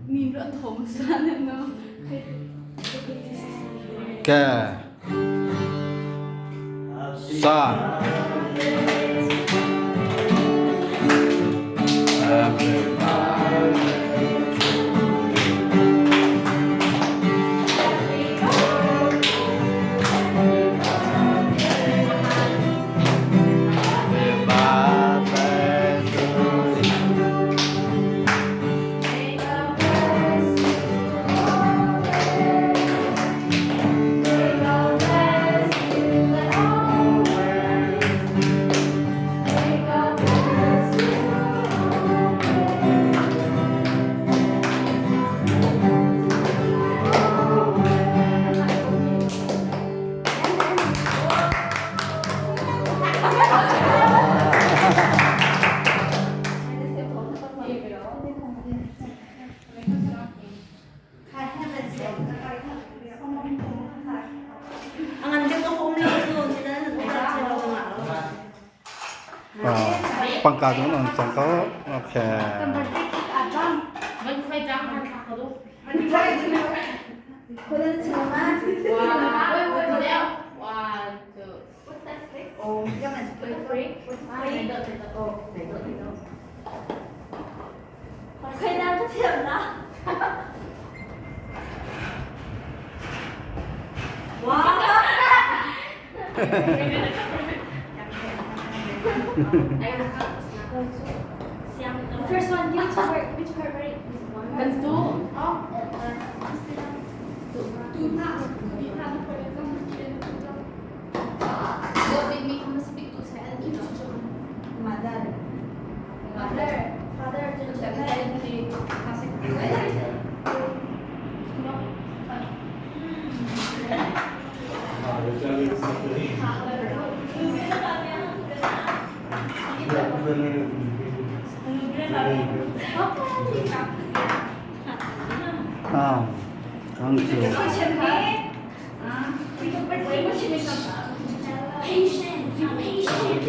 Nino at home sana, no? Ke. Sa. Pangkado nun, sangko. Okay. Vẫn phải trang hàng sạc rồi đúng. One, two. Three. First one, which part, right? Let's do. What made me come speak to Sally? Mother. Father to the Thank you. Patient.